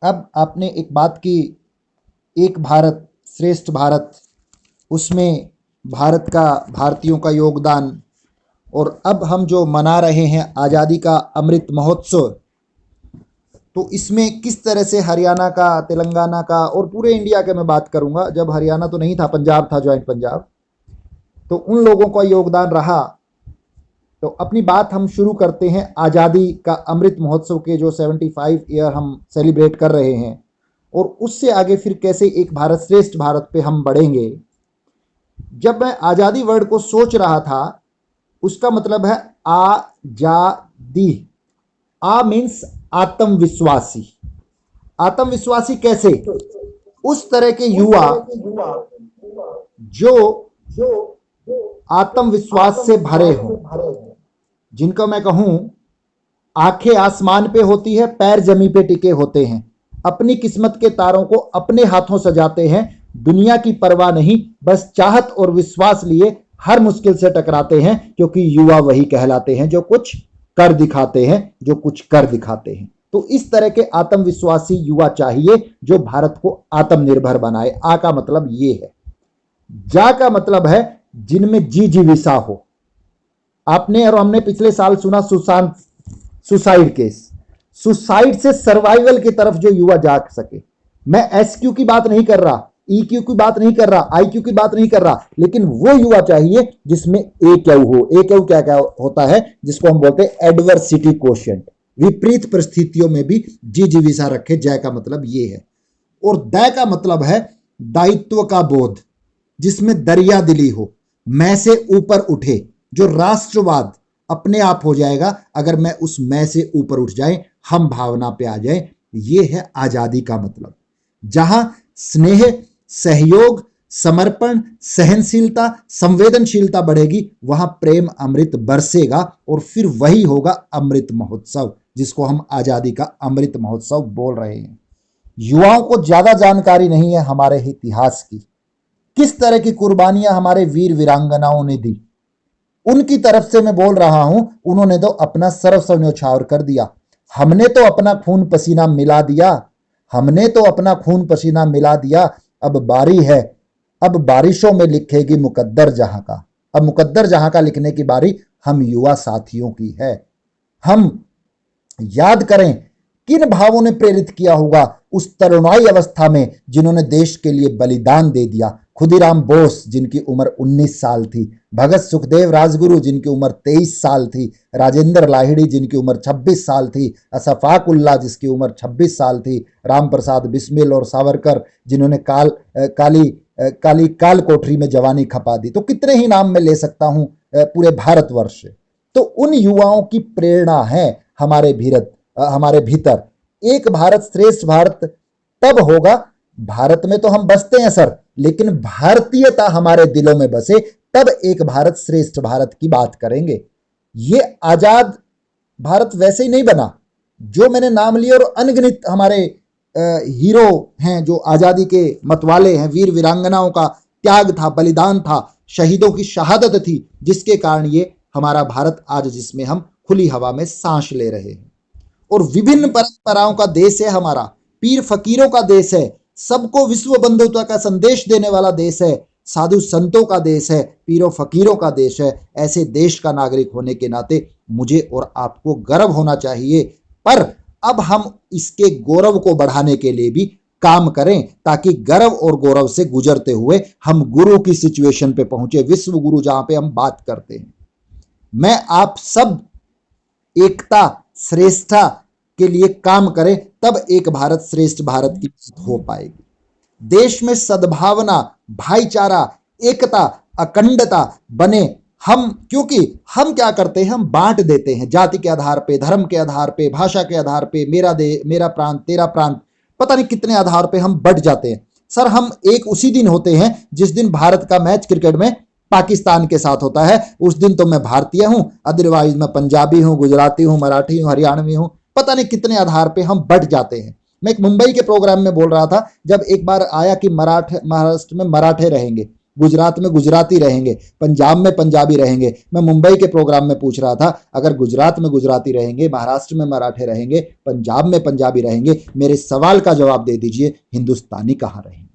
अब आपने एक बात की, एक भारत श्रेष्ठ भारत, उसमें भारत का, भारतीयों का योगदान, और अब हम जो मना रहे हैं आज़ादी का अमृत महोत्सव, तो इसमें किस तरह से हरियाणा का, तेलंगाना का और पूरे इंडिया का मैं बात करूंगा, जब हरियाणा तो नहीं था, पंजाब था, जॉइंट पंजाब, तो उन लोगों का योगदान रहा। तो अपनी बात हम शुरू करते हैं आज़ादी का अमृत महोत्सव के जो 75 ईयर हम सेलिब्रेट कर रहे हैं, और उससे आगे फिर कैसे एक भारत श्रेष्ठ भारत पे हम बढ़ेंगे। जब मैं आज़ादी वर्ड को सोच रहा था, उसका मतलब है आजादी। आ मीन्स आत्मविश्वासी। आत्मविश्वासी कैसे? उस तरह के युवा जो आत्मविश्वास से भरे हों, जिनको मैं कहूं आंखें आसमान पे होती है, पैर जमीन पे टिके होते हैं, अपनी किस्मत के तारों को अपने हाथों सजाते हैं, दुनिया की परवाह नहीं, बस चाहत और विश्वास लिए हर मुश्किल से टकराते हैं, क्योंकि युवा वही कहलाते हैं जो कुछ कर दिखाते हैं, जो कुछ कर दिखाते हैं। तो इस तरह के आत्मविश्वासी युवा चाहिए जो भारत को आत्मनिर्भर बनाए। आ का मतलब ये है। जा का मतलब है जिनमें जी जीविसा हो। आपने और हमने पिछले साल सुना सुशांत सुसाइड केस, सुसाइड से सर्वाइवल की तरफ जो युवा जा सके। मैं एसक्यू की बात नहीं कर रहा, ईक्यू की बात नहीं कर रहा, आईक्यू की बात नहीं कर रहा, लेकिन वो युवा चाहिए जिसमें ए क्यू हो। ए क्यू क्या क्या होता है, जिसको हम बोलते हैं एडवर्सिटी कोशेंट, विपरीत परिस्थितियों में भी जी जीविसा रखे। जय का मतलब ये है। और दय का मतलब है दायित्व का बोध, जिसमें दरिया दिली हो, मैं से ऊपर उठे, जो राष्ट्रवाद अपने आप हो जाएगा अगर मैं उस मैं से ऊपर उठ जाए, हम भावना पे आ जाए। ये है आजादी का मतलब। जहां स्नेह, सहयोग, समर्पण, सहनशीलता, संवेदनशीलता बढ़ेगी, वहां प्रेम अमृत बरसेगा, और फिर वही होगा अमृत महोत्सव, जिसको हम आजादी का अमृत महोत्सव बोल रहे हैं। युवाओं को ज्यादा जानकारी नहीं है हमारे इतिहास की, किस तरह की कुर्बानियां हमारे वीर वीरांगनाओं ने दी। उनकी तरफ से मैं बोल रहा हूं, उन्होंने तो अपना सर्वस्व न्यौछावर कर दिया। हमने तो अपना खून पसीना मिला दिया, हमने तो अपना खून पसीना मिला दिया। अब बारी है, अब बारिशों में लिखेगी मुकद्दर जहां का। अब मुकद्दर जहां का लिखने की बारी हम युवा साथियों की है। हम याद करें किन भावों ने प्रेरित किया होगा उस तरुणाई अवस्था में, जिन्होंने देश के लिए बलिदान दे दिया। खुदीराम बोस जिनकी उम्र 19 साल थी, भगत सुखदेव राजगुरु जिनकी उम्र 23 साल थी, राजेंद्र लाहिड़ी जिनकी उम्र 26 साल थी, अशफाक उल्लाह जिसकी उम्र 26 साल थी, राम प्रसाद बिस्मिल और सावरकर जिन्होंने काली काल कोठरी में जवानी खपा दी। तो कितने ही नाम मैं ले सकता हूं पूरे भारतवर्ष। तो उन युवाओं की प्रेरणा है हमारे भीतर। एक भारत श्रेष्ठ भारत तब होगा, भारत में तो हम बसते हैं सर, लेकिन भारतीयता हमारे दिलों में बसे, तब एक भारत श्रेष्ठ भारत की बात करेंगे। ये आजाद भारत वैसे ही नहीं बना। जो मैंने नाम लिए और अनगिनत हमारे हीरो हैं जो आजादी के मतवाले हैं, वीर वीरांगनाओं का त्याग था, बलिदान था, शहीदों की शहादत थी, जिसके कारण ये हमारा भारत आज, जिसमें हम खुली हवा में सांस ले रहे हैं। और विभिन्न परंपराओं का देश है हमारा, पीर फकीरों का देश है, सबको विश्व बंधुता का संदेश देने वाला देश है, साधु संतों का देश है, पीरों फकीरों का देश है। ऐसे देश का नागरिक होने के नाते मुझे और आपको गर्व होना चाहिए। पर अब हम इसके गौरव को बढ़ाने के लिए भी काम करें, ताकि गर्व और गौरव से गुजरते हुए हम गुरु की सिचुएशन पे पहुंचे, विश्व गुरु जहां पे हम बात करते हैं। मैं आप सब एकता, श्रेष्ठता के लिए काम करें, तब एक भारत श्रेष्ठ भारत की हो पाएगी। देश में सद्भावना, भाईचारा, एकता, अखंडता बने। हम, क्योंकि हम क्या करते हैं, हम बांट देते हैं जाति के आधार पे, धर्म के आधार पे, भाषा के आधार पे, मेरा प्रांत, तेरा प्रांत, पता नहीं कितने आधार पे हम बट जाते हैं। सर, हम एक उसी दिन होते हैं जिस दिन भारत का मैच क्रिकेट में पाकिस्तान के साथ होता है, उस दिन तो मैं भारतीय हूं, अदरवाइज मैं पंजाबी हूं, गुजराती हूं, मराठी हूं, हरियाणवी हूं। पता नहीं कितने आधार पे हम बट जाते हैं। मैं एक मुंबई के प्रोग्राम में बोल रहा था, जब एक बार आया कि महाराष्ट्र में मराठे रहेंगे, गुजरात में गुजराती रहेंगे, पंजाब में पंजाबी रहेंगे। मैं मुंबई के प्रोग्राम में पूछ रहा था, अगर गुजरात में गुजराती रहेंगे, महाराष्ट्र में मराठे रहेंगे, पंजाब में पंजाबी रहेंगे, मेरे सवाल का जवाब दे दीजिए, हिंदुस्तानी कहाँ रहेंगे?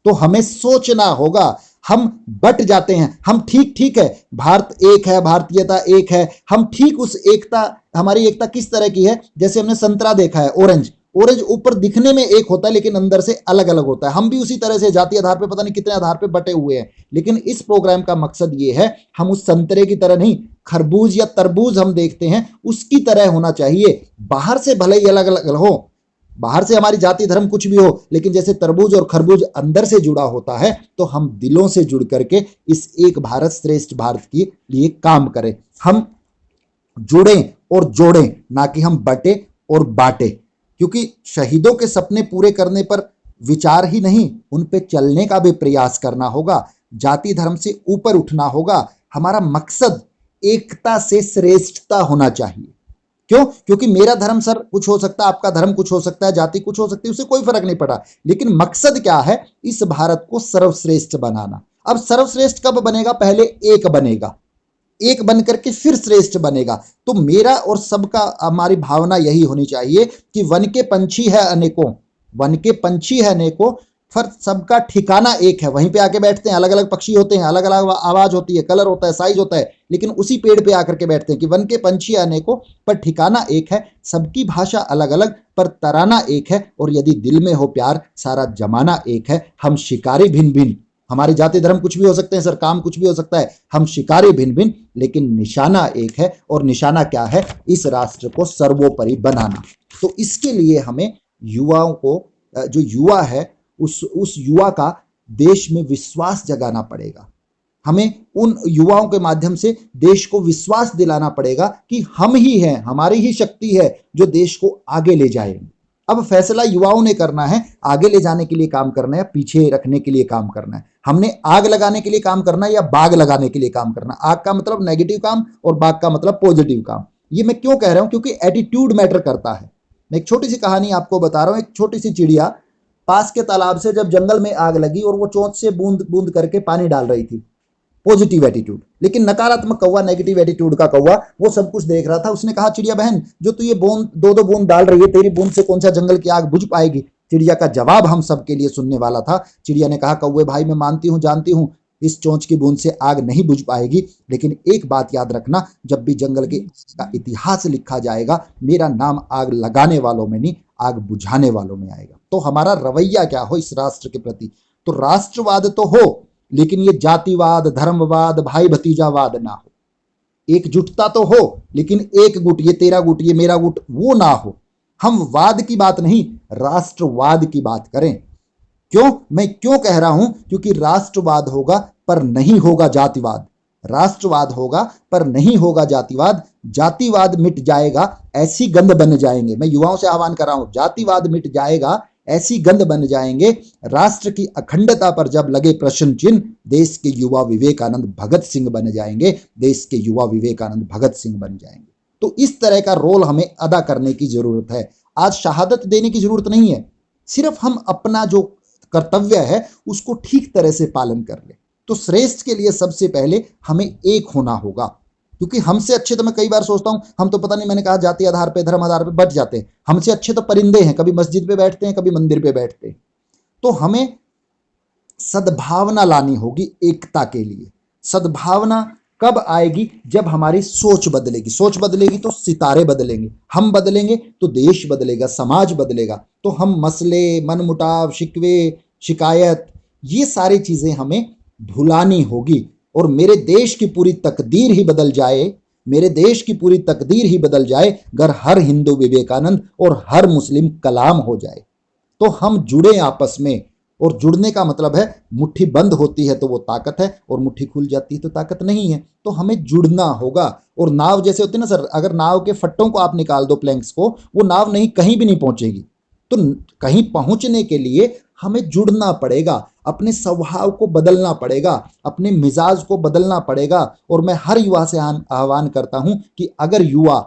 तो हमें सोचना होगा। हम बट जाते हैं, हम ठीक ठीक है, भारत एक है, भारतीयता एक है, हम ठीक उस एकता, हमारी एकता किस तरह की है? जैसे हमने संतरा देखा है, ऑरेंज, ऑरेंज ऊपर दिखने में एक होता है लेकिन अंदर से अलग अलग होता है। हम भी उसी तरह से जाति आधार पे पता नहीं कितने आधार पे बटे हुए हैं। लेकिन इस प्रोग्राम का मकसद ये है, हम उस संतरे की तरह नहीं, खरबूज या तरबूज हम देखते हैं उसकी तरह होना चाहिए। बाहर से भले ही अलग अलग हो, बाहर से हमारी जाति धर्म कुछ भी हो, लेकिन जैसे तरबूज और खरबूज अंदर से जुड़ा होता है, तो हम दिलों से जुड़ करके इस एक भारत श्रेष्ठ भारत के लिए काम करें। हम जुड़ें और जोड़ें, ना कि हम बटे और बांटे। क्योंकि शहीदों के सपने पूरे करने पर विचार ही नहीं, उन पे चलने का भी प्रयास करना होगा। जाति धर्म से ऊपर उठना होगा। हमारा मकसद एकता से श्रेष्ठता होना चाहिए। क्यों? क्योंकि मेरा धर्म सर कुछ हो सकता है, आपका धर्म कुछ हो सकता है, जाति कुछ हो सकती है, उससे कोई फर्क नहीं पड़ा। लेकिन मकसद क्या है? इस भारत को सर्वश्रेष्ठ बनाना। अब सर्वश्रेष्ठ कब बनेगा? पहले एक बनेगा, एक बनकर के फिर श्रेष्ठ बनेगा। तो मेरा और सबका, हमारी भावना यही होनी चाहिए कि वन के पंछी है अनेकों, वन के पंछी है अनेकों, पर सबका ठिकाना एक है। वहीं पे आके बैठते हैं, अलग अलग पक्षी होते हैं, अलग अलग आवाज होती है, कलर होता है, साइज होता है, लेकिन उसी पेड़ पे आकर के बैठते हैं कि वन के पंछी अनेकों पर ठिकाना एक है। सबकी भाषा अलग अलग पर तराना एक है, और यदि दिल में हो प्यार सारा जमाना एक है। हम शिकारी भिन्न भिन्न, हमारी जाति धर्म कुछ भी हो सकते हैं सर, काम कुछ भी हो सकता है, हम शिकारी भिन्न भिन्न, लेकिन निशाना एक है। और निशाना क्या है? इस राष्ट्र को सर्वोपरि बनाना। तो इसके लिए हमें युवाओं को, जो युवा है, उस युवा का देश में विश्वास जगाना पड़ेगा। हमें उन युवाओं के माध्यम से देश को विश्वास दिलाना पड़ेगा कि हम ही हैं, हमारी ही शक्ति है जो देश को आगे ले जाएंगे। अब फैसला युवाओं ने करना है, आगे ले जाने के लिए काम करना है, पीछे रखने के लिए काम करना है। हमने आग लगाने के लिए काम करना है या बाग लगाने के लिए काम करना है? आग का मतलब नेगेटिव काम और बाग का मतलब पॉजिटिव काम। ये मैं क्यों कह रहा हूं? क्योंकि एटीट्यूड मैटर करता है। मैं एक छोटी सी कहानी आपको बता रहा हूं। एक छोटी सी चिड़िया पास के तालाब से जब जंगल में आग लगी और वो चोंच से बूंद बूंद करके पानी डाल रही थी, पॉजिटिव एटीट्यूड। लेकिन नकारात्मक कौवा, नेगेटिव एटीट्यूड का कौवा, वो सब कुछ देख रहा था। उसने कहा, चिड़िया बहन, जो तू ये बूंद, दो दो बूंद डाल रही है, तेरी बूंद से कौन सा जंगल की आग बुझ पाएगी? चिड़िया का जवाब हम सबके लिए सुनने वाला था। चिड़िया ने कहा, कौवे भाई, मैं मानती हूं, जानती हूं, इस चोंच की बूंद से आग नहीं बुझ पाएगी, लेकिन एक बात याद रखना, जब भी जंगल के का इतिहास लिखा जाएगा, मेरा नाम आग लगाने वालों में नहीं, आग बुझाने वालों में आएगा। तो हमारा रवैया क्या हो इस राष्ट्र के प्रति? तो राष्ट्रवाद तो हो, लेकिन ये जातिवाद, धर्मवाद, भाई भतीजावाद ना हो। एकजुटता तो हो, लेकिन एक गुट, ये तेरा गुट, ये मेरा गुट, वो ना हो। हम वाद की बात नहीं, राष्ट्रवाद की बात करें। क्यों? मैं क्यों कह रहा हूं? क्योंकि राष्ट्रवाद होगा पर नहीं होगा जातिवाद, राष्ट्रवाद होगा पर नहीं होगा जातिवाद। जातिवाद मिट जाएगा, ऐसी गंध बन जाएंगे। मैं युवाओं से आह्वान कर रहा हूं, जातिवाद मिट जाएगा, ऐसी गंध बन जाएंगे। राष्ट्र की अखंडता पर जब लगे प्रश्न चिन्ह, देश के युवा विवेकानंद भगत सिंह बन जाएंगे, देश के युवा विवेकानंद भगत सिंह बन जाएंगे। तो इस तरह का रोल हमें अदा करने की जरूरत है। आज शहादत देने की जरूरत नहीं है, सिर्फ हम अपना जो कर्तव्य है उसको ठीक तरह से पालन कर ले। तो श्रेष्ठ के लिए सबसे पहले हमें एक होना होगा। क्योंकि हमसे अच्छे, तो मैं कई बार सोचता हूं, हम तो पता नहीं, मैंने कहा जाति आधार पे, धर्म आधार पे बट जाते हैं। हमसे अच्छे तो परिंदे हैं, कभी मस्जिद पे बैठते हैं, कभी मंदिर पे बैठते हैं। तो हमें सद्भावना लानी होगी एकता के लिए। सद्भावना कब आएगी? जब हमारी सोच बदलेगी। सोच बदलेगी तो सितारे बदलेंगे, हम बदलेंगे तो देश बदलेगा, समाज बदलेगा। तो हम मसले, मनमुटाव, शिकवे, शिकायत, ये सारी चीजें हमें भुलानी होगी। और मेरे देश की पूरी तकदीर ही बदल जाए, मेरे देश की पूरी तकदीर ही बदल जाए अगर हर हिंदू विवेकानंद और हर मुस्लिम कलाम हो जाए। तो हम जुड़े आपस में, और जुड़ने का मतलब है मुट्ठी बंद होती है तो वो ताकत है, और मुट्ठी खुल जाती है तो ताकत नहीं है। तो हमें जुड़ना होगा। और नाव जैसे होती है ना सर, अगर नाव के फट्टों को आप निकाल दो, प्लैंक्स को, वो नाव नहीं, कहीं भी नहीं पहुंचेगी। तो कहीं पहुंचने के लिए हमें जुड़ना पड़ेगा, अपने स्वभाव को बदलना पड़ेगा, अपने मिजाज को बदलना पड़ेगा। और मैं हर युवा से आह्वान करता हूं कि अगर युवा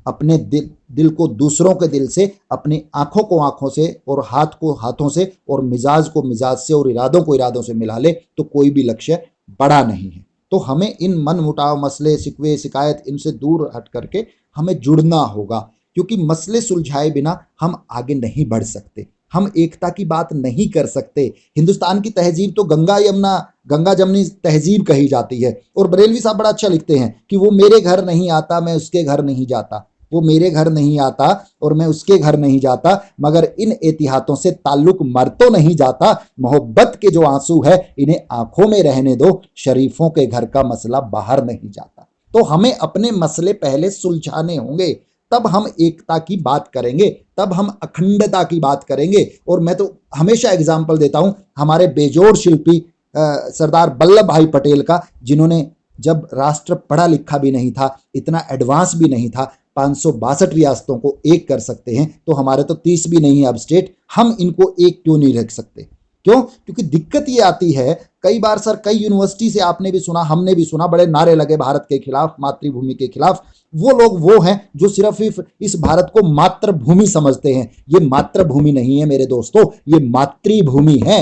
अपने दिल को दूसरों के दिल से, अपनी आंखों को आंखों से और हाथ को हाथों से और मिजाज को मिजाज से और इरादों को इरादों से मिला ले तो कोई भी लक्ष्य बड़ा नहीं है। तो हमें इन मन मुटाव, मसले, शिकवे, शिकायत, इनसे दूर हट करके हमें जुड़ना होगा, क्योंकि मसले सुलझाए बिना हम आगे नहीं बढ़ सकते, हम एकता की बात नहीं कर सकते। हिंदुस्तान की तहजीब तो गंगा जमनी तहजीब कही जाती है। और बरेलवी साहब बड़ा अच्छा लिखते हैं कि वो मेरे घर नहीं आता, मैं उसके घर नहीं जाता, वो मेरे घर नहीं आता और मैं उसके घर नहीं जाता, मगर इन एतिहातों से ताल्लुक मर तो नहीं जाता, मोहब्बत के जो आंसू है इन्हें आंखों में रहने दो, शरीफों के घर का मसला बाहर नहीं जाता। तो हमें अपने मसले पहले सुलझाने होंगे, तब हम एकता की बात करेंगे, तब हम अखंडता की बात करेंगे। और मैं तो हमेशा एग्जाम्पल देता हूं हमारे बेजोड़ शिल्पी सरदार वल्लभ भाई पटेल का, जिन्होंने जब राष्ट्र पढ़ा लिखा भी नहीं था, इतना एडवांस भी नहीं था, 562 रियासतों को एक कर सकते हैं, तो हमारे तो 30 भी नहीं है अब स्टेट, हम इनको एक क्यों नहीं रख सकते? क्यों? क्योंकि दिक्कत ये आती है, कई बार सर कई यूनिवर्सिटी से आपने भी सुना, हमने भी सुना, बड़े नारे लगे भारत के खिलाफ, मातृभूमि के खिलाफ। वो लोग वो हैं जो सिर्फ इस भारत को मातृभूमि समझते हैं। ये मातृभूमि नहीं है मेरे दोस्तों, ये मातृभूमि है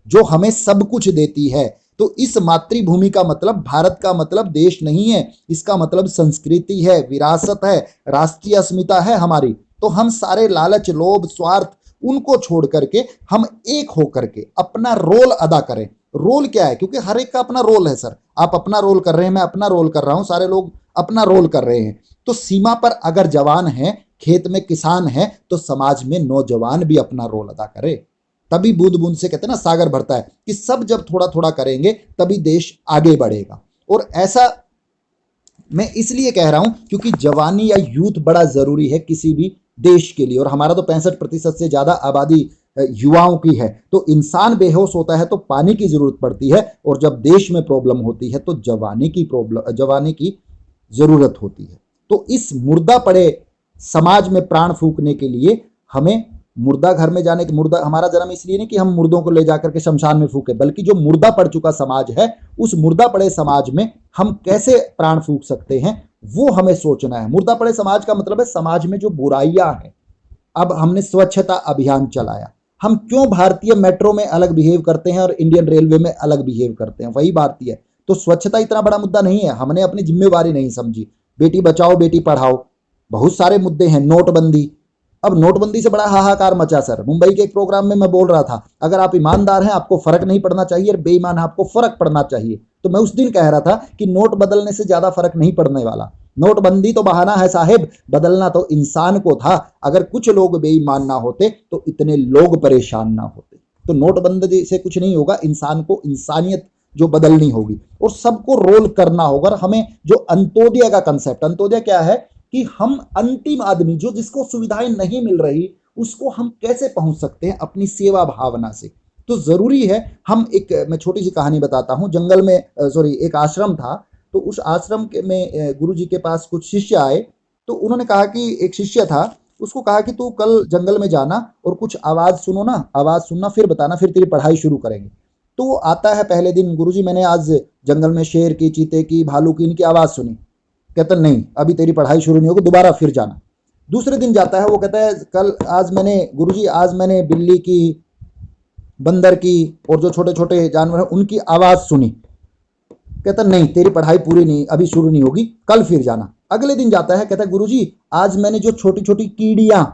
जो हमें सब कुछ देती है। तो इस मातृभूमि का मतलब, भारत का मतलब देश नहीं है, इसका मतलब संस्कृति है, विरासत है, राष्ट्रीय अस्मिता है हमारी। तो हम सारे लालच, लोभ, स्वार्थ उनको छोड़ करके हम एक होकर के अपना रोल अदा करें। रोल क्या है? क्योंकि हर एक का अपना रोल है सर, आप अपना रोल कर रहे हैं, मैं अपना रोल कर रहा हूं, सारे लोग अपना रोल कर रहे हैं। तो सीमा पर अगर जवान है, खेत में किसान है, तो समाज में नौजवान भी अपना रोल अदा करे। तभी बूंद बूंद से कहते हैं ना सागर भरता है, कि सब जब थोड़ा थोड़ा करेंगे तभी देश आगे बढ़ेगा। और ऐसा मैं इसलिए कह रहा हूं क्योंकि जवानी या यूथ बड़ा जरूरी है किसी भी देश के लिए। और हमारा तो 65% से ज्यादा आबादी युवाओं की है। तो इंसान बेहोश होता है तो पानी की जरूरत पड़ती है, और जब देश में प्रॉब्लम होती है तो जवानी की जरूरत होती है। तो इस मुर्दा पड़े समाज में प्राण फूंकने के लिए हमें मुर्दा घर में जाने के, मुर्दा हमारा जन्म इसलिए नहीं कि हम मुर्दों को ले जाकर के शमशान में फूके, बल्कि जो मुर्दा पड़ चुका समाज है, उस मुर्दा पड़े समाज में हम कैसे प्राण फूंक सकते हैं, वो हमें सोचना है। मुर्दा पड़े समाज का मतलब है समाज में जो बुराइयां हैं। अब हमने स्वच्छता अभियान चलाया, हम क्यों भारतीय मेट्रो में अलग बिहेव करते हैं और इंडियन रेलवे में अलग बिहेव करते हैं? वही भारतीय। तो स्वच्छता इतना बड़ा मुद्दा नहीं है, हमने अपनी जिम्मेवारी नहीं समझी। बेटी बचाओ बेटी पढ़ाओ, बहुत सारे मुद्दे हैं। नोटबंदी, अब नोटबंदी से बड़ा हाहाकार मचा सर। मुंबई के एक प्रोग्राम में मैं बोल रहा था, अगर आप ईमानदार हैं आपको फर्क नहीं पड़ना चाहिए, और बेईमान है आपको फर्क पड़ना चाहिए। तो मैं उस दिन कह रहा था कि नोट बदलने से ज्यादा फर्क नहीं पड़ने वाला। नोटबंदी तो बहाना है साहेब, बदलना तो इंसान को था। अगर कुछ लोग बेईमान ना होते तो इतने लोग परेशान ना होते। तो नोटबंदी से कुछ नहीं होगा, इंसान को इंसानियत जो बदलनी होगी और सबको रोल करना होगा। हमें जो अंत्योदय का कंसेप्ट, अंत्योदय क्या है कि हम अंतिम आदमी जो जिसको सुविधाएं नहीं मिल रही, उसको हम कैसे पहुंच सकते हैं अपनी सेवा भावना से। तो जरूरी है हम मैं छोटी सी कहानी बताता हूं। जंगल में एक आश्रम था, तो उस आश्रम के में गुरु जी के पास कुछ शिष्य आए। तो उन्होंने कहा कि एक शिष्य था, उसको कहा कि तू कल जंगल में जाना और कुछ आवाज सुनो ना, आवाज सुनना, फिर बताना, फिर तेरी पढ़ाई शुरू करेंगे। तो वो आता है पहले दिन, गुरु जी मैंने आज जंगल में शेर की, चीते की, भालू की, इनकी आवाज सुनी। कहता नहीं अभी तेरी पढ़ाई शुरू नहीं होगी, दोबारा फिर जाना। दूसरे दिन जाता है, वो कहता है गुरुजी आज मैंने बिल्ली की, बंदर की और जो छोटे छोटे जानवर हैं उनकी आवाज सुनी। कहता नहीं तेरी पढ़ाई पूरी नहीं, अभी शुरू नहीं होगी, कल फिर जाना। अगले दिन जाता है, कहता है गुरुजी आज मैंने जो छोटी छोटी कीड़ियां,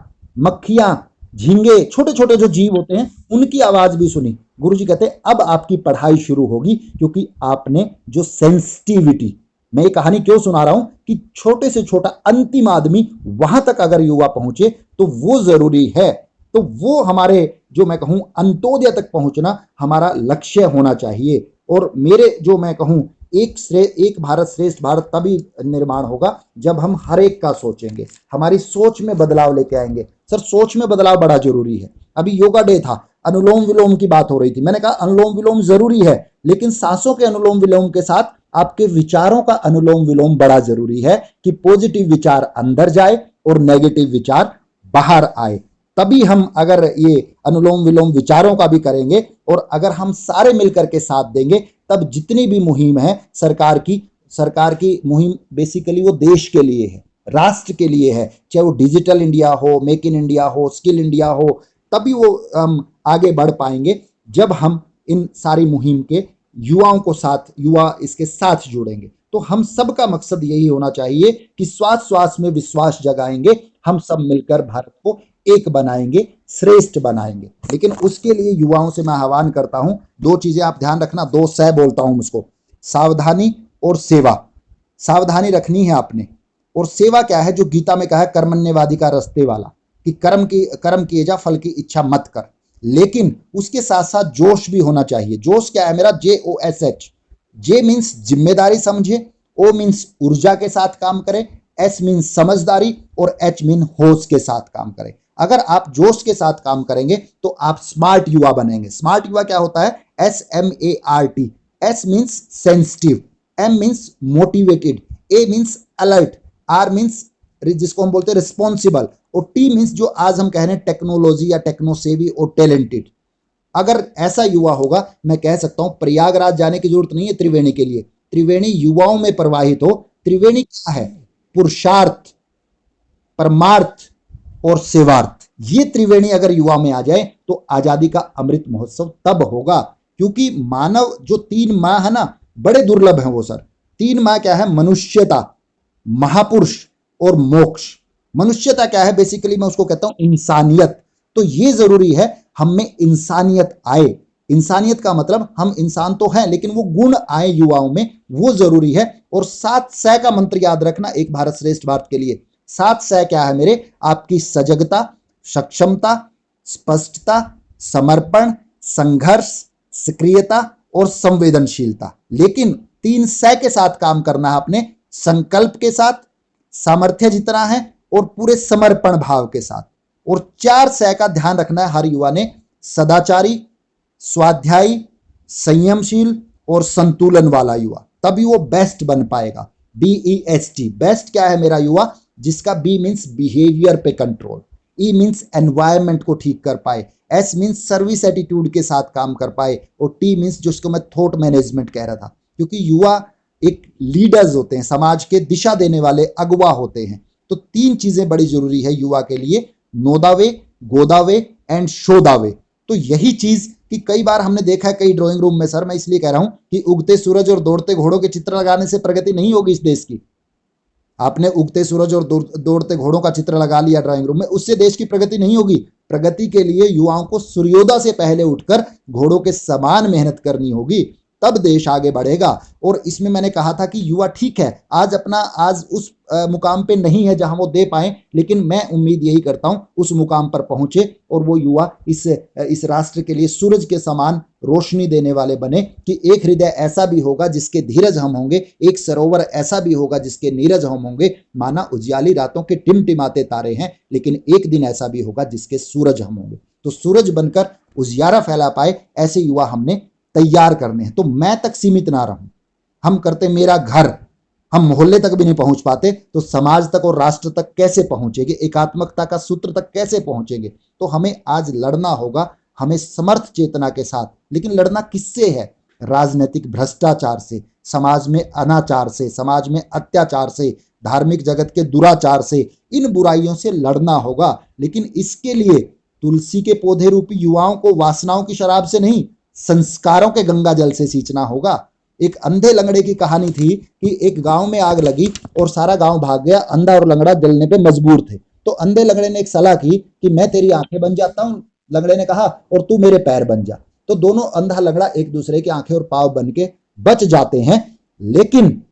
मक्खियां, झींगे, छोटे छोटे जो जीव होते हैं उनकी आवाज भी सुनी। गुरुजी कहते हैं अब आपकी पढ़ाई शुरू होगी, क्योंकि आपने जो सेंसिटिविटी, मैं ये कहानी क्यों सुना रहा हूं कि छोटे से छोटा अंतिम आदमी वहां तक अगर युवा पहुंचे तो वो जरूरी है। तो वो हमारे जो मैं कहूं अंत्योदय तक पहुंचना हमारा लक्ष्य होना चाहिए। और मेरे जो मैं कहूं एक भारत श्रेष्ठ भारत तभी निर्माण होगा जब हम हर एक का सोचेंगे, हमारी सोच में बदलाव लेके आएंगे। सर सोच में बदलाव बड़ा जरूरी है। अभी योगा डे था, अनुलोम विलोम की बात हो रही थी, मैंने कहा अनुलोम विलोम जरूरी है, लेकिन सांसों के अनुलोम विलोम के साथ आपके विचारों का अनुलोम विलोम बड़ा जरूरी है, कि पॉजिटिव विचार अंदर जाए और नेगेटिव विचार बाहर आए। तभी हम अगर ये अनुलोम विलोम विचारों का भी करेंगे और अगर हम सारे मिलकर के साथ देंगे, तब जितनी भी मुहिम है सरकार की मुहिम बेसिकली वो देश के लिए है। राष्ट्र के लिए है, चाहे वो डिजिटल इंडिया हो, मेक इन इंडिया हो, स्किल इंडिया हो, तभी वो हम आगे बढ़ पाएंगे जब हम इन सारी मुहिम के युवाओं को साथ, युवा इसके साथ जुड़ेंगे। तो हम सबका मकसद यही होना चाहिए कि श्वास श्वास में विश्वास जगाएंगे, हम सब मिलकर भारत को एक बनाएंगे, श्रेष्ठ बनाएंगे। लेकिन उसके लिए युवाओं से मैं आह्वान करता हूं, दो चीजें आप ध्यान रखना, दो सह बोलता हूं उसको, सावधानी और सेवा। सावधानी रखनी है आपने, और सेवा क्या है, जो गीता में कहा है कर्मण्यवादी का रस्ते वाला, कि कर्म किए जा, फल की इच्छा मत कर। लेकिन उसके साथ साथ जोश भी होना चाहिए। जोश क्या है मेरा, JOSH। जे मीन्स जिम्मेदारी समझे, O मीन्स ऊर्जा के साथ काम करे, S मीन्स समझदारी, और H मीन होश के साथ काम करे। अगर आप जोश के साथ काम करेंगे तो आप स्मार्ट युवा बनेंगे। स्मार्ट युवा क्या होता है, SMART। S means sensitive, M means motivated, A means alert, R means जिसको हम बोलते हैं रिस्पॉन्सिबल, और T मीन्स जो आज हम कह रहे हैं टेक्नोलॉजी या टेक्नो सेवी और टैलेंटेड। अगर ऐसा युवा होगा, मैं कह सकता हूं प्रयागराज जाने की जरूरत नहीं है त्रिवेणी के लिए, त्रिवेणी युवाओं में प्रवाहित हो। त्रिवेणी क्या है, पुरुषार्थ, परमार्थ और सेवार्थ। ये त्रिवेणी अगर युवा में आ जाए तो आजादी का अमृत महोत्सव तब होगा। क्योंकि मानव जो 3 माह है ना, बड़े दुर्लभ हैं वो सर। 3 माह क्या है, मनुष्यता, महापुरुष और मोक्ष। मनुष्यता क्या है, बेसिकली मैं उसको कहता हूं इंसानियत। तो ये जरूरी है हम में इंसानियत आए। इंसानियत का मतलब हम इंसान तो हैं, लेकिन वो गुण आए युवाओं में, वो जरूरी है। और 7 सह का मंत्र याद रखना एक भारत श्रेष्ठ भारत के लिए। 7 सह क्या है मेरे, आपकी सजगता, सक्षमता, स्पष्टता, समर्पण, संघर्ष, सक्रियता और संवेदनशीलता। लेकिन 3 सह के साथ काम करना है आपने, संकल्प के साथ, सामर्थ्य जितना है, और पूरे समर्पण भाव के साथ। और 4 सह का ध्यान रखना है हर युवा ने, सदाचारी, स्वाध्यायी, संयमशील और संतुलन वाला युवा, तभी वो बेस्ट बन पाएगा। BEST, बेस्ट क्या है मेरा युवा, जिसका B मीन्स बिहेवियर पे कंट्रोल, E मीन्स एनवायरमेंट को ठीक कर पाए, S मीन्स सर्विस एटीट्यूड के साथ काम कर पाए, और T मीन्स जिसको मैं थॉट मैनेजमेंट कह रहा था। क्योंकि युवा एक लीडर्स होते हैं, समाज के दिशा देने वाले अगुवा होते हैं। तो 3 चीजें बड़ी जरूरी है युवा के लिए, नोदावे, गोदावे एंड शोदावे। तो यही चीज कि कई बार हमने देखा है कई ड्राइंग रूम में, सर मैं इसलिए कह रहा हूं कि उगते सूरज और दौड़ते घोड़ों के चित्र लगाने से प्रगति नहीं होगी इस देश की। आपने उगते सूरज और दौड़ते घोड़ों का चित्र लगा लिया ड्राइंग रूम में, उससे देश की प्रगति नहीं होगी। प्रगति के लिए युवाओं को सूर्योदय से पहले उठकर घोड़ों के समान मेहनत करनी होगी, तब देश आगे बढ़ेगा। और इसमें मैंने कहा था कि युवा ठीक है आज उस मुकाम पे नहीं है जहां वो दे पाए, लेकिन मैं उम्मीद यही करता हूं उस मुकाम पर पहुंचे और वो युवा इस राष्ट्र के लिए सूरज के समान रोशनी देने वाले बने। कि एक हृदय ऐसा भी होगा जिसके धीरज हम होंगे, एक सरोवर ऐसा भी होगा जिसके नीरज हम होंगे। माना उजियाली रातों के टिमटिमाते तारे हैं, लेकिन एक दिन ऐसा भी होगा जिसके सूरज हम होंगे। तो सूरज बनकर उजियारा फैला पाए ऐसे युवा हमने तैयार करने हैं। तो मैं तक सीमित ना रहूं, हम करते मेरा घर, हम मोहल्ले तक भी नहीं पहुंच पाते तो समाज तक और राष्ट्र तक कैसे पहुंचेंगे, एकात्मकता का सूत्र तक कैसे पहुंचेंगे। तो हमें आज लड़ना होगा, हमें समर्थ चेतना के साथ। लेकिन लड़ना किससे है, राजनीतिक भ्रष्टाचार से, समाज में अनाचार से, समाज में अत्याचार से, धार्मिक जगत के दुराचार से, इन बुराइयों से लड़ना होगा। लेकिन इसके लिए तुलसी के पौधे रूपी युवाओं को वासनाओं की शराब से नहीं, संस्कारों के गंगा जल से सींचना होगा। एक अंधे लंगड़े की कहानी थी कि एक गांव में आग लगी और सारा गांव भाग गया, अंधा और लंगड़ा जलने पे मजबूर थे। तो अंधे लंगड़े ने एक सलाह की कि मैं तेरी आंखें बन जाता हूं, लंगड़े ने कहा, और तू मेरे पैर बन जा। तो दोनों अंधा लंगड़ा एक दूसरे की आंखें और पांव बन के बच जाते हैं। लेकिन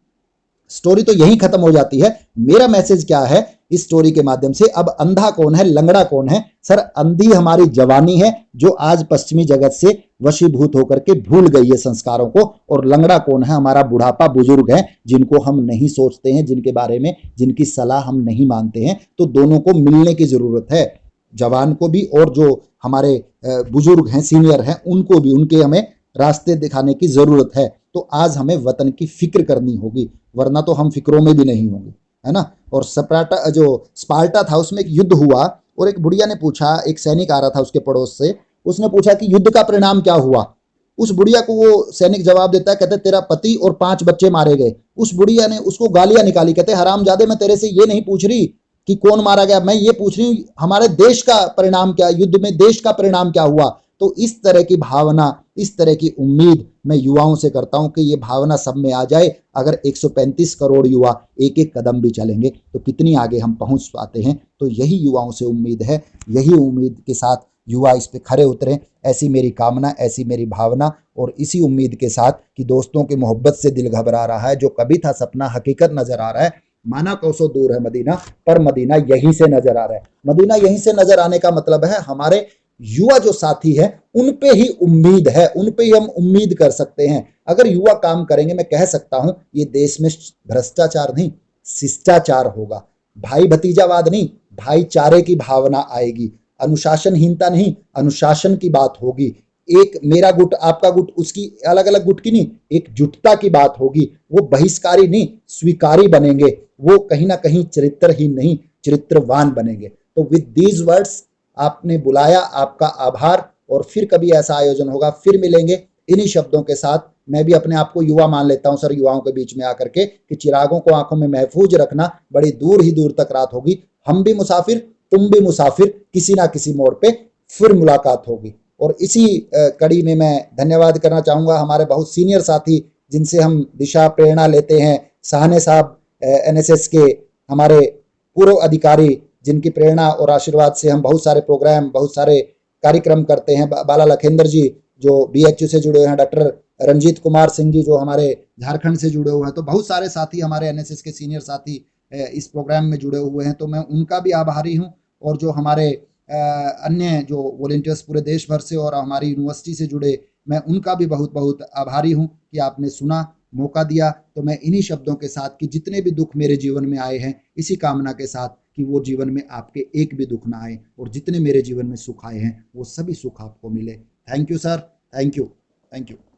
स्टोरी तो यहीं खत्म हो जाती है। मेरा मैसेज क्या है इस स्टोरी के माध्यम से, अब अंधा कौन है, लंगड़ा कौन है? सर अंधी हमारी जवानी है जो आज पश्चिमी जगत से वशीभूत होकर के भूल गई है संस्कारों को, और लंगड़ा कौन है? हमारा बुढ़ापा, बुजुर्ग है जिनको हम नहीं सोचते हैं, जिनके बारे में, जिनकी सलाह हम नहीं मानते हैं। तो दोनों को मिलने की जरूरत है, जवान को भी और जो हमारे बुजुर्ग हैं, सीनियर हैं, उनको भी, उनके हमें रास्ते दिखाने की जरूरत है। तो आज हमें वतन की फिक्र करनी होगी, वरना तो हम फिक्रों में भी नहीं होंगे, है ना। और स्पार्टा था, उसमें एक युद्ध हुआ और एक बुढ़िया ने पूछा, एक सैनिक आ रहा था उसके पड़ोस से, उसने पूछा कि युद्ध का परिणाम क्या हुआ? उस बुढ़िया को वो सैनिक जवाब देता है, कहते तेरा पति और 5 बच्चे मारे गए। उस बुढ़िया ने उसको गालियां निकाली, कहते हरामजादे, मैं तेरे से ये नहीं पूछ रही कि कौन मारा गया, मैं ये पूछ रही हूँ हमारे देश का परिणाम क्या, युद्ध में देश का परिणाम क्या हुआ। तो इस तरह की भावना, इस तरह की उम्मीद मैं युवाओं से करता हूं कि ये भावना सब में आ जाए। अगर 135 करोड़ युवा एक एक कदम भी चलेंगे तो कितनी आगे हम पहुंच पाते हैं। तो यही युवाओं से उम्मीद है, यही उम्मीद के साथ युवा इस पे खरे उतरें, ऐसी मेरी कामना, ऐसी मेरी भावना। और इसी उम्मीद के साथ कि दोस्तों की मोहब्बत से दिल घबरा रहा है, जो कभी था सपना हकीकत नजर आ रहा है। माना कोसों दूर है मदीना, पर मदीना यहीं से नजर आ रहा है। मदीना यहीं से नजर आने का मतलब है हमारे युवा जो साथी है उन पे ही उम्मीद है, उन पे ही हम उम्मीद कर सकते हैं। अगर युवा काम करेंगे, मैं कह सकता हूं ये देश में भ्रष्टाचार नहीं, शिष्टाचार होगा। भाई भतीजावाद नहीं, भाईचारे की भावना आएगी। अनुशासनहीनता नहीं, अनुशासन की बात होगी। एक मेरा गुट आपका गुट, उसकी अलग अलग गुट की नहीं, एकजुटता की बात होगी। वो बहिष्कारी नहीं, स्वीकारी बनेंगे। वो कहीं ना कहीं चरित्रहीन नहीं, चरित्रवान बनेंगे। तो विद दीज वर्ड्स, आपने बुलाया, आपका आभार। और फिर कभी ऐसा आयोजन होगा, फिर मिलेंगे। इन्हीं शब्दों के साथ मैं भी अपने आप को युवा मान लेता हूं सर, युवाओं के बीच में आकर के, कि चिरागों को आंखों में महफूज रखना, बड़ी दूर ही दूर तक रात होगी। हम भी मुसाफिर, तुम भी मुसाफिर, किसी ना किसी मोड़ पे फिर मुलाकात होगी। और इसी कड़ी में मैं धन्यवाद करना चाहूंगा हमारे बहुत सीनियर साथी, जिनसे हम दिशा प्रेरणा लेते हैं। साहने साहब एनएसएस के हमारे पूर्व अधिकारी, जिनकी प्रेरणा और आशीर्वाद से हम बहुत सारे प्रोग्राम, बहुत सारे कार्यक्रम करते हैं। बाला लखेंद्र जी जो बीएचयू से जुड़े हुए हैं, डॉक्टर रंजीत कुमार सिंह जी जो हमारे झारखंड से जुड़े हुए हैं। तो बहुत सारे साथी हमारे एनएसएस के सीनियर साथी इस प्रोग्राम में जुड़े हुए हैं। तो मैं उनका भी आभारी हूँ। और जो हमारे अन्य जो वॉलेंटियर्स पूरे देश भर से और हमारी यूनिवर्सिटी से जुड़े, मैं उनका भी बहुत बहुत आभारी हूँ कि आपने सुना, मौका दिया। तो मैं इन्हीं शब्दों के साथ कि जितने भी दुख मेरे जीवन में आए हैं, इसी कामना के साथ कि वो जीवन में आपके एक भी दुख ना आए, और जितने मेरे जीवन में सुख आए हैं वो सभी सुख आपको मिले। Thank you sir, thank you, thank you.